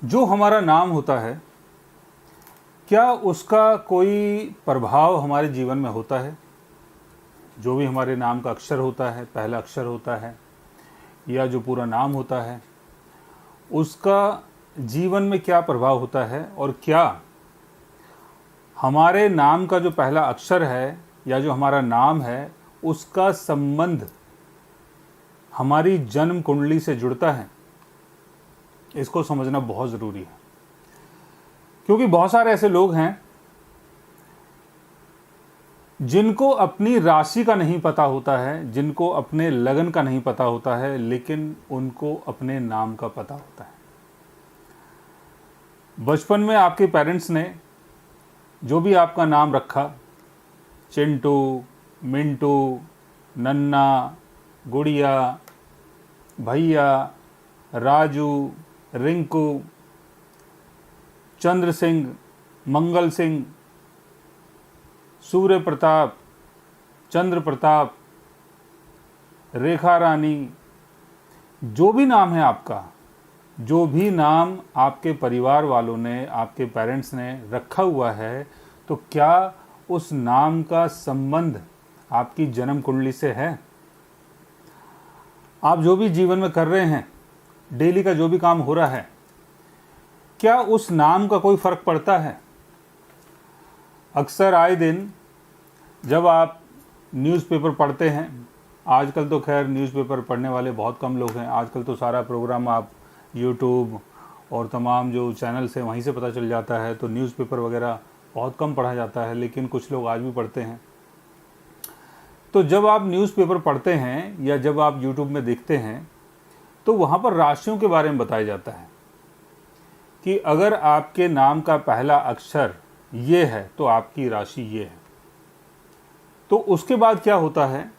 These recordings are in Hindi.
जो हमारा नाम होता है, क्या उसका कोई प्रभाव हमारे जीवन में होता है? जो भी हमारे नाम का अक्षर होता है, पहला अक्षर होता है या जो पूरा नाम होता है, उसका जीवन में क्या प्रभाव होता है? और क्या हमारे नाम का जो पहला अक्षर है या जो हमारा नाम है, उसका संबंध हमारी जन्म कुंडली से जुड़ता है? इसको समझना बहुत ज़रूरी है, क्योंकि बहुत सारे ऐसे लोग हैं जिनको अपनी राशि का नहीं पता होता है, जिनको अपने लगन का नहीं पता होता है, लेकिन उनको अपने नाम का पता होता है। बचपन में आपके पेरेंट्स ने जो भी आपका नाम रखा, चिंटू, मिंटू, नन्ना, गुड़िया, भैया, राजू, रिंकू, चंद्र सिंह, मंगल सिंह, सूर्य प्रताप, चंद्र प्रताप, रेखा रानी, जो भी नाम है आपका, जो भी नाम आपके परिवार वालों ने, आपके पेरेंट्स ने रखा हुआ है, तो क्या उस नाम का संबंध आपकी जन्म कुंडली से है? आप जो भी जीवन में कर रहे हैं, डेली का जो भी काम हो रहा है, क्या उस नाम का कोई फर्क पड़ता है? अक्सर आए दिन जब आप न्यूज़पेपर पढ़ते हैं, आजकल तो खैर न्यूज़पेपर पढ़ने वाले बहुत कम लोग हैं, आजकल तो सारा प्रोग्राम आप यूट्यूब और तमाम जो चैनल्स हैं वहीं से पता चल जाता है, तो न्यूज़पेपर वगैरह बहुत कम पढ़ा जाता है, लेकिन कुछ लोग आज भी पढ़ते हैं। तो जब आप न्यूज़पेपर पढ़ते हैं या जब आप यूट्यूब में देखते हैं, तो वहाँ पर राशियों के बारे में बताया जाता है कि अगर आपके नाम का पहला अक्षर ये है तो आपकी राशि ये है। तो उसके बाद क्या होता है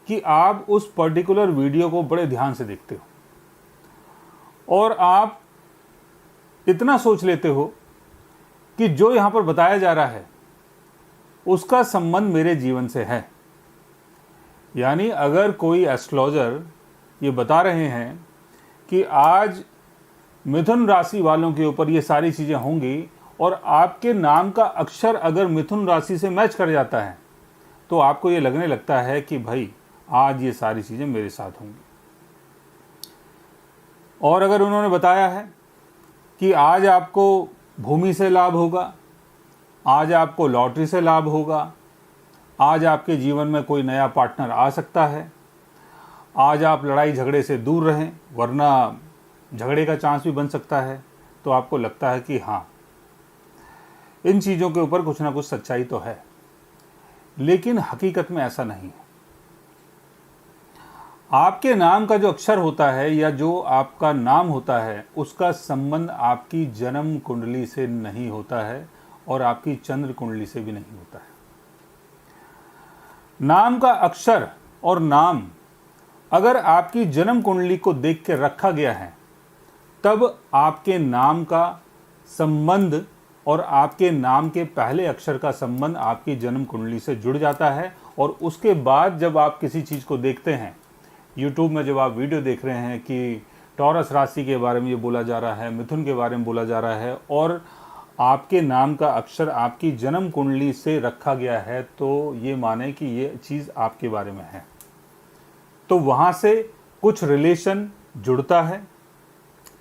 कि आप उस पर्टिकुलर वीडियो को बड़े ध्यान से देखते हो और आप इतना सोच लेते हो कि जो यहाँ पर बताया जा रहा है उसका संबंध मेरे जीवन से है। यानी अगर कोई एस्ट्रोलॉजर ये बता रहे हैं कि आज मिथुन राशि वालों के ऊपर ये सारी चीज़ें होंगी और आपके नाम का अक्षर अगर मिथुन राशि से मैच कर जाता है, तो आपको ये लगने लगता है कि भाई आज ये सारी चीज़ें मेरे साथ होंगी। और अगर उन्होंने बताया है कि आज आपको भूमि से लाभ होगा, आज आपको लॉटरी से लाभ होगा, आज आपके जीवन में कोई नया पार्टनर आ सकता है, आज आप लड़ाई झगड़े से दूर रहें वरना झगड़े का चांस भी बन सकता है, तो आपको लगता है कि हाँ, इन चीज़ों के ऊपर कुछ ना कुछ सच्चाई तो है। लेकिन हकीकत में ऐसा नहीं है। आपके नाम का जो अक्षर होता है या जो आपका नाम होता है, उसका संबंध आपकी जन्म कुंडली से नहीं होता है और आपकी चंद्र कुंडली से भी नहीं होता है। नाम का अक्षर और नाम अगर आपकी जन्म कुंडली को देख के रखा गया है, तब आपके नाम का संबंध और आपके नाम के पहले अक्षर का संबंध आपकी जन्म कुंडली से जुड़ जाता है। और उसके बाद जब आप किसी चीज़ को देखते हैं, यूट्यूब में जब आप वीडियो देख रहे हैं कि टॉरस राशि के बारे में ये बोला जा रहा है, मिथुन के बारे में बोला जा रहा है और आपके नाम का अक्षर आपकी जन्म कुंडली से रखा गया है, तो ये माने कि ये चीज़ आपके बारे में है। तो वहाँ से कुछ रिलेशन जुड़ता है,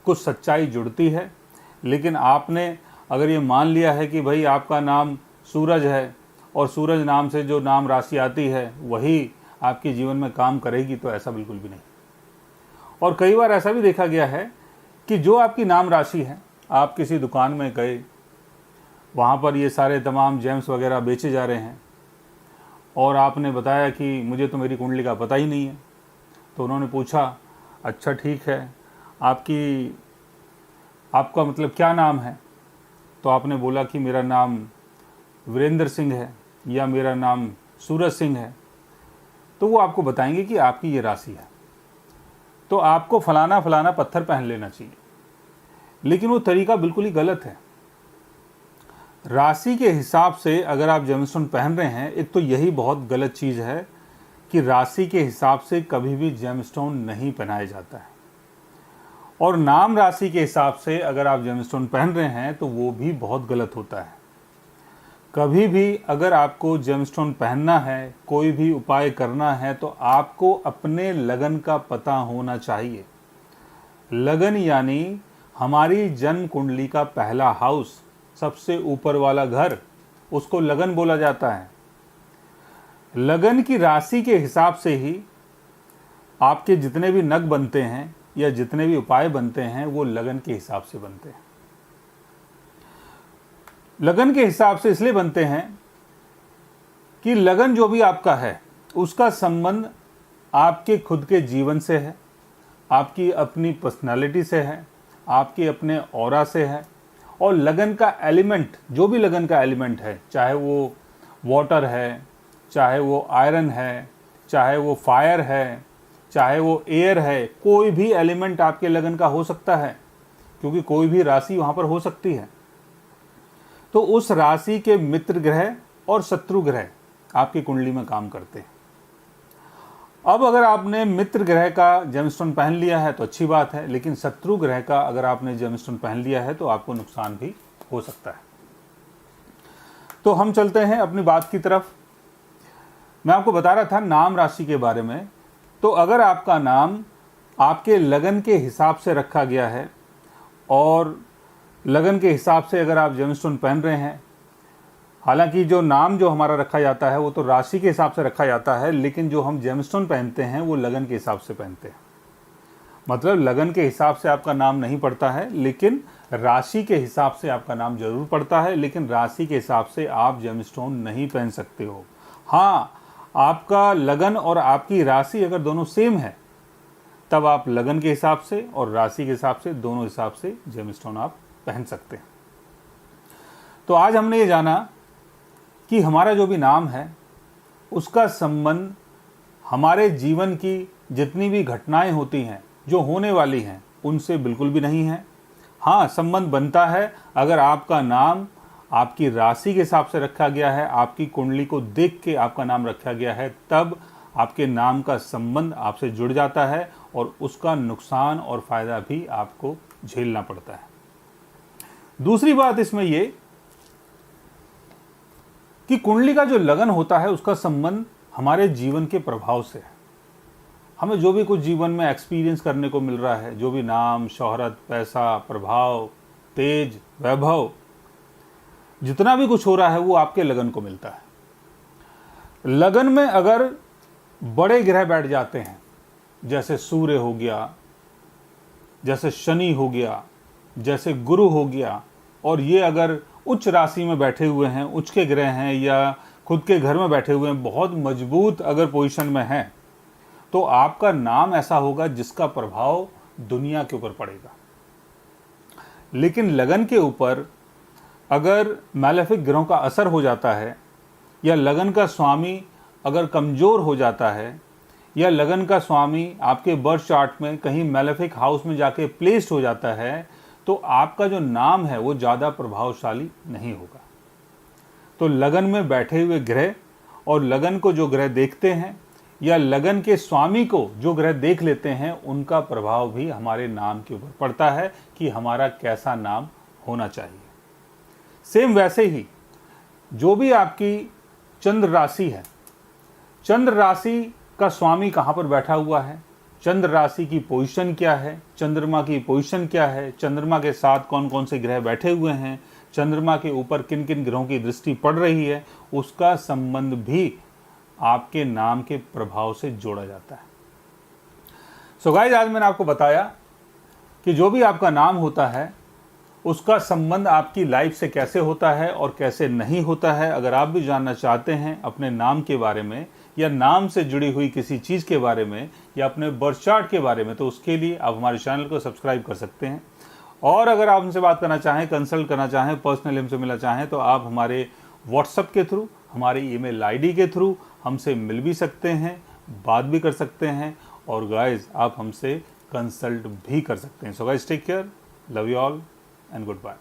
कुछ सच्चाई जुड़ती है। लेकिन आपने अगर ये मान लिया है कि भाई आपका नाम सूरज है और सूरज नाम से जो नाम राशि आती है वही आपके जीवन में काम करेगी, तो ऐसा बिल्कुल भी नहीं। और कई बार ऐसा भी देखा गया है कि जो आपकी नाम राशि है, आप किसी दुकान में गए, वहाँ पर ये सारे तमाम जेम्स वगैरह बेचे जा रहे हैं और आपने बताया कि मुझे तो मेरी कुंडली का पता ही नहीं है। तो उन्होंने पूछा, अच्छा ठीक है, आपका मतलब क्या नाम है? तो आपने बोला कि मेरा नाम वीरेंद्र सिंह है या मेरा नाम सूरज सिंह है। तो वो आपको बताएंगे कि आपकी ये राशि है, तो आपको फलाना फलाना पत्थर पहन लेना चाहिए। लेकिन वो तरीका बिल्कुल ही गलत है। राशि के हिसाब से अगर आप जेमस्टोन पहन रहे हैं, एक तो यही बहुत गलत चीज़ है कि राशि के हिसाब से कभी भी जेमस्टोन नहीं पहनाया जाता है। और नाम राशि के हिसाब से अगर आप जेमस्टोन पहन रहे हैं तो वो भी बहुत गलत होता है। कभी भी अगर आपको जेमस्टोन पहनना है, कोई भी उपाय करना है, तो आपको अपने लगन का पता होना चाहिए। लगन यानी हमारी जन्म कुंडली का पहला हाउस, सबसे ऊपर वाला घर, उसको लगन बोला जाता है। लगन की राशि के हिसाब से ही आपके जितने भी नग बनते हैं या जितने भी उपाय बनते हैं वो लगन के हिसाब से बनते हैं। लगन के हिसाब से इसलिए बनते हैं कि लगन जो भी आपका है उसका संबंध आपके खुद के जीवन से है, आपकी अपनी पर्सनालिटी से है, आपके अपने ऑरा से है। और लगन का एलिमेंट, जो भी लगन का एलिमेंट है, चाहे वो वाटर है, चाहे वो आयरन है, चाहे वो फायर है, चाहे वो एयर है, कोई भी एलिमेंट आपके लगन का हो सकता है, क्योंकि कोई भी राशि वहाँ पर हो सकती है। तो उस राशि के मित्र ग्रह और शत्रु ग्रह आपकी कुंडली में काम करते हैं। अब अगर आपने मित्र ग्रह का जेमस्टोन पहन लिया है तो अच्छी बात है, लेकिन शत्रु ग्रह का अगर आपने जेमस्टोन पहन लिया है तो आपको नुकसान भी हो सकता है। तो हम चलते हैं अपनी बात की तरफ। मैं आपको बता रहा था नाम राशि के बारे में। तो अगर आपका नाम आपके लगन के हिसाब से रखा गया है और लगन के हिसाब से अगर आप जेमस्टोन पहन रहे हैं, हालांकि जो नाम जो हमारा रखा जाता है वो तो राशि के हिसाब से रखा जाता है, लेकिन जो हम जेमस्टोन पहनते हैं वो लगन के हिसाब से पहनते हैं। मतलब लगन के हिसाब से आपका नाम नहीं पड़ता है, लेकिन राशि के हिसाब से आपका नाम जरूर पड़ता है, लेकिन राशि के हिसाब से आप जेमस्टोन नहीं पहन सकते हो। हाँ, आपका लगन और आपकी राशि अगर दोनों सेम है तब आप लगन के हिसाब से और राशि के हिसाब से, दोनों हिसाब से जेमस्टोन आप पहन सकते हैं। तो आज हमने ये जाना कि हमारा जो भी नाम है उसका संबंध हमारे जीवन की जितनी भी घटनाएं होती हैं, जो होने वाली हैं, उनसे बिल्कुल भी नहीं है। हाँ, संबंध बनता है अगर आपका नाम आपकी राशि के हिसाब से रखा गया है, आपकी कुंडली को देख के आपका नाम रखा गया है, तब आपके नाम का संबंध आपसे जुड़ जाता है और उसका नुकसान और फायदा भी आपको झेलना पड़ता है। दूसरी बात इसमें ये कि कुंडली का जो लगन होता है उसका संबंध हमारे जीवन के प्रभाव से है। हमें जो भी कुछ जीवन में एक्सपीरियंस करने को मिल रहा है, जो भी नाम, शोहरत, पैसा, प्रभाव, तेज, वैभव, जितना भी कुछ हो रहा है वो आपके लगन को मिलता है। लगन में अगर बड़े ग्रह बैठ जाते हैं, जैसे सूर्य हो गया, जैसे शनि हो गया, जैसे गुरु हो गया, और ये अगर उच्च राशि में बैठे हुए हैं, उच्च के ग्रह हैं, या खुद के घर में बैठे हुए हैं, बहुत मजबूत अगर पोजीशन में हैं, तो आपका नाम ऐसा होगा जिसका प्रभाव दुनिया के ऊपर पड़ेगा। लेकिन लगन के ऊपर अगर मैलेफिक ग्रहों का असर हो जाता है, या लगन का स्वामी अगर कमज़ोर हो जाता है, या लगन का स्वामी आपके बर्थ चार्ट में कहीं मैलेफिक हाउस में जाके प्लेस्ड हो जाता है, तो आपका जो नाम है वो ज़्यादा प्रभावशाली नहीं होगा। तो लगन में बैठे हुए ग्रह और लगन को जो ग्रह देखते हैं, या लगन के स्वामी को जो ग्रह देख लेते हैं, उनका प्रभाव भी हमारे नाम के ऊपर पड़ता है कि हमारा कैसा नाम होना चाहिए। सेम वैसे ही जो भी आपकी चंद्र राशि है, चंद्र राशि का स्वामी कहाँ पर बैठा हुआ है, चंद्र राशि की पोजीशन क्या है, चंद्रमा की पोजीशन क्या है, चंद्रमा के साथ कौन कौन से ग्रह बैठे हुए हैं, चंद्रमा के ऊपर किन किन ग्रहों की दृष्टि पड़ रही है, उसका संबंध भी आपके नाम के प्रभाव से जोड़ा जाता है। सो गाइस, आज मैंने आपको बताया कि जो भी आपका नाम होता है उसका संबंध आपकी लाइफ से कैसे होता है और कैसे नहीं होता है। अगर आप भी जानना चाहते हैं अपने नाम के बारे में, या नाम से जुड़ी हुई किसी चीज़ के बारे में, या अपने बर्थ चार्ट के बारे में, तो उसके लिए आप हमारे चैनल को सब्सक्राइब कर सकते हैं। और अगर आप हमसे बात करना चाहें, कंसल्ट करना चाहें, पर्सनली हमसे मिलना चाहें, तो आप हमारे व्हाट्सएप के थ्रू, हमारी ईमेल आईडी के थ्रू हमसे मिल भी सकते हैं, बात भी कर सकते हैं, और गाइस आप हमसे कंसल्ट भी कर सकते हैं। So guys, take care, love you all and good bye.